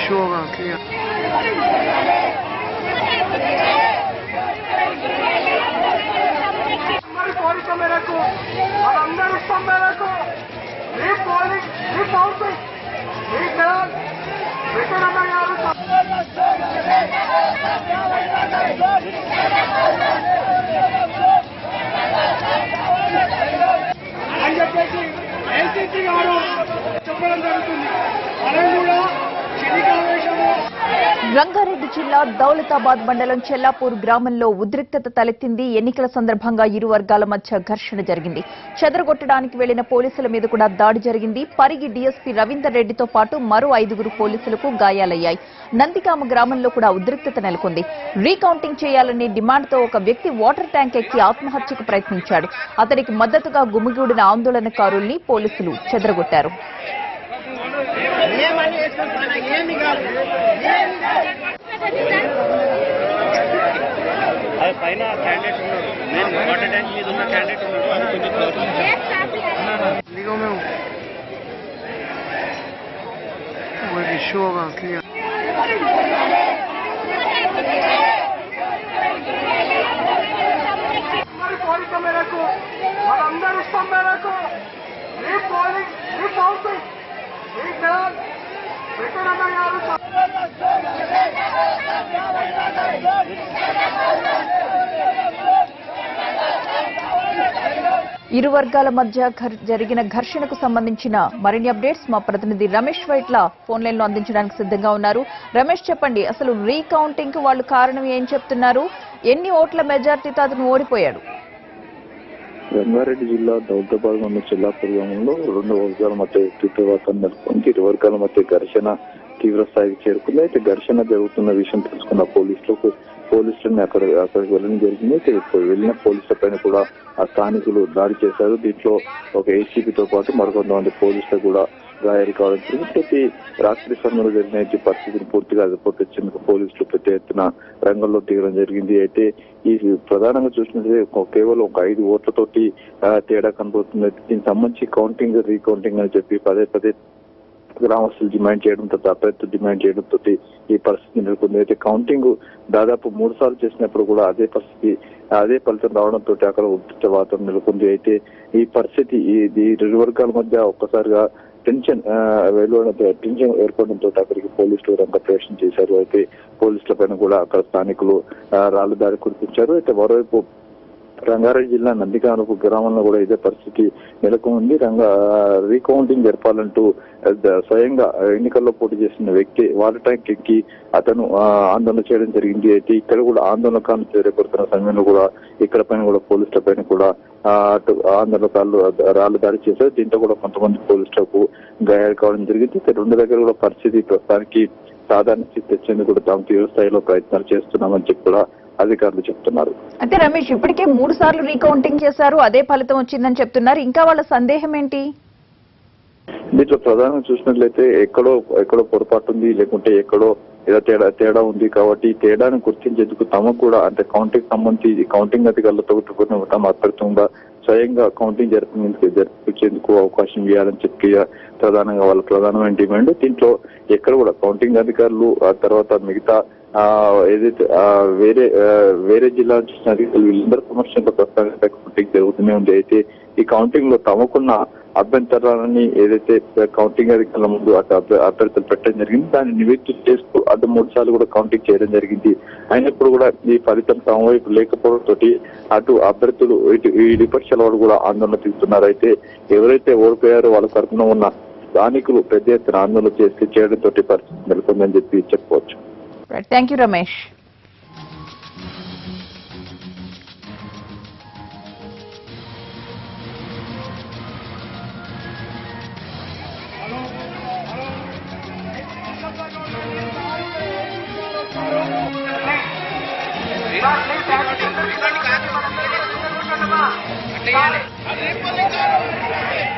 Issue होगा clear. కోరిక మేరకు మనందరి ఇష్టం మేరకు ఈ పోలింగ్ ఈ కౌంటింగ్ ఈ జనాలు వెంకటరమణ గారు అని చెప్పేసి ఏసీపీ గారు చెప్పడం జరుగుతుంది. మనం కూడా శనికావేశము. రంగారెడ్డి జిల్లా దౌలతాబాద్ మండలం చెల్లాపూర్ గ్రామంలో ఉద్రిక్తత తలెత్తింది. ఎన్నికల సందర్భంగా ఇరు వర్గాల మధ్య ఘర్షణ జరిగింది. చెదరగొట్టడానికి వెళ్లిన పోలీసుల మీద కూడా దాడి జరిగింది. పరిగి డీఎస్పీ రవీందర్ రెడ్డితో పాటు మరో 5గురు పోలీసులకు గాయాలయ్యాయి. నందిగామ గ్రామంలో కూడా ఉద్రిక్తత నెలకొంది. రీకౌంటింగ్ చేయాలనే డిమాండ్తో ఒక వ్యక్తి వాటర్ ట్యాంక్ ఎక్కి ఆత్మహత్యకు ప్రయత్నించాడు. అతనికి మద్దతుగా గుమిగూడిన ఆందోళనకారుల్ని పోలీసులు చెదరగొట్టారు. పైన క్యాండిడేట్ ఉన్నాడు, నేను వాటర్ ట్యాంక్ మీద ఉన్న క్యాండిడేట్ ఉన్నాడు, అది కొంచెం वो इश्यू होगा क्लियर। కోరిక మేరకు మనందరి ఇష్టం మేరకు ఈ పోలింగ్ ఈ కౌంటింగ్ ఈ జనాలు వెంకటరమణ గారు ఇరు వర్గాల మధ్య జరిగిన ఘర్షణకు సంబంధించిన మరిన్ని అప్డేట్స్ మా ప్రతినిధి రమేష్ వైట్ల ఫోన్ లైన్ లో అందించడానికి సిద్ధంగా ఉన్నారు. రమేష్, చెప్పండి, అసలు రీకౌంటింగ్ కు వాళ్ళు కారణం ఏం చెప్తున్నారు? ఎన్ని ఓట్ల మెజార్టీతో అతను ఓడిపోయాడు? రంగారెడ్డి జిల్లా దౌలతాబాద్ మండలం చెల్లాపూర్ గ్రామంలో 2 వర్గాల మధ్య ఉద్రిక్తవాతం నెలకొంది. ఇరు వర్గాల మధ్య ఘర్షణ తీవ్ర స్థాయికి చేరుకుంది. అయితే ఘర్షణ జరుగుతున్న విషయం తెలుసుకున్న పోలీసులను అక్కడికి వెళ్ళడం జరిగింది. వెళ్లిన పోలీసుల పైన కూడా ఆ స్థానికులు దాడి చేశారు. దీంట్లో ఒక ఏసీపీతో పాటు మరికొంతమంది పోలీసులు కూడా గాయాలు కావడం జరిగింది. ప్రతి రాత్రి సమయంలో జరిగిన పరిస్థితిని పూర్తిగా అదుపులోకి తెచ్చేందుకు పోలీసులు పెద్ద ఎత్తున రంగంలో దిగడం జరిగింది. అయితే ఈ ప్రధానంగా చూసినట్లయితే కేవలం ఒక 5 ఓట్లతోటి తేడా కనబడుతుంది. దీనికి సంబంధించి కౌంటింగ్ రీకౌంటింగ్ అని చెప్పి పదే గ్రామస్తులు డిమాండ్ చేయడంతో, అభ్యర్థులు డిమాండ్ చేయడంతో ఈ పరిస్థితి నెలకొంది. అయితే కౌంటింగ్ దాదాపు 3 సార్లు చేసినప్పుడు కూడా అదే ఫలితం రావడంతో అక్కడ ఉద్రిక్త వాతావరణం నెలకొంది. అయితే ఈ పరిస్థితి ఈ 2 వర్గాల మధ్య ఒక్కసారిగా టెన్షన్ ఏర్పడడంతో అక్కడికి పోలీసులు రంగ ప్రవేశం చేశారు. అయితే పోలీసుల పైన కూడా అక్కడ స్థానికులు రాళ్ల దాడి కురిపించారు. అయితే మరోవైపు రంగారెడ్డి జిల్లా నందిగామ గ్రామంలో కూడా ఇదే పరిస్థితి నెలకొంది. రీకౌంటింగ్ జరపాలంటూ స్వయంగా ఎన్నికల్లో పోటీ చేసిన వ్యక్తి వాటర్ ట్యాంక్ ఎక్కి అతను ఆందోళన చేయడం జరిగింది. అయితే ఇక్కడ కూడా ఆందోళనకారులు చేరకొడుతున్న సమయంలో కూడా ఇక్కడ పైన కూడా పోలీసుల పైన కూడా అటు ఆందోళనకారులు రాళ్లు దాడి చేశారు. దీంతో కూడా కొంతమంది పోలీసులకు గాయాలు కావడం జరిగింది. 2 దగ్గర కూడా పరిస్థితి ప్రస్తుతానికి సాధారణ స్థితి తెచ్చేందుకు కూడా తాము తీవ్ర స్థాయిలో ప్రయత్నాలు చేస్తున్నామని చెప్పి కూడా అధికారులు చెప్తున్నారు. అయితే రమేష్, ఇప్పటికే 3 సార్లు రీకౌంటింగ్ చేశారు, అదే ఫలితం వచ్చిందని చెప్తున్నారు. ఇంకా వాళ్ళ సందేహం ఏంటి? దీంట్లో ప్రధానంగా చూసినట్లయితే ఎక్కడో పొరపాటు ఉంది, లేకుంటే ఎక్కడో ఏదో తేడా ఉంది. కాబట్టి ఈ తేడాను గుర్తించేందుకు తమకు కూడా అంటే కౌంటింగ్ సంబంధించి కౌంటింగ్ అధికారులతో తమ అభ్యర్థంగా స్వయంగా కౌంటింగ్ జరిపించేందుకు అవకాశం ఇవ్వాలని చెప్పి ప్రధానంగా వాళ్ళ ప్రధానమైన డిమాండ్. దీంట్లో ఎక్కడ కూడా కౌంటింగ్ అధికారులు ఆ తర్వాత మిగతా ఏదైతే వేరే జిల్లా చూసిన అధికారులు వీళ్ళందరూ సమక్షంలో ప్రస్తుతానికి కౌంటింగ్ జరుగుతూనే ఉంది. అయితే ఈ కౌంటింగ్ లో తమకున్న అభ్యంతరాలని ఏదైతే కౌంటింగ్ అధికారుల ముందు అభ్యర్థులు పెట్టడం జరిగింది, దాన్ని నివేదిక చేస్తూ అటు 3 సార్లు కూడా కౌంటింగ్ చేయడం జరిగింది. అయినప్పుడు కూడా ఈ ఫలితం తమ వైపు లేకపోవడంతో అటు అభ్యర్థులు ఈ విపక్షాల వాళ్ళు కూడా ఆందోళన తీస్తున్నారు. అయితే ఎవరైతే ఓడిపోయారో వాళ్ళ తరఫున ఉన్న స్థానికులు పెద్ద ఎత్తున ఆందోళన చేయడంతో పరిస్థితి నెలకొందని చెప్పి చెప్పుకోవచ్చు. Thank you Ramesh. అంటే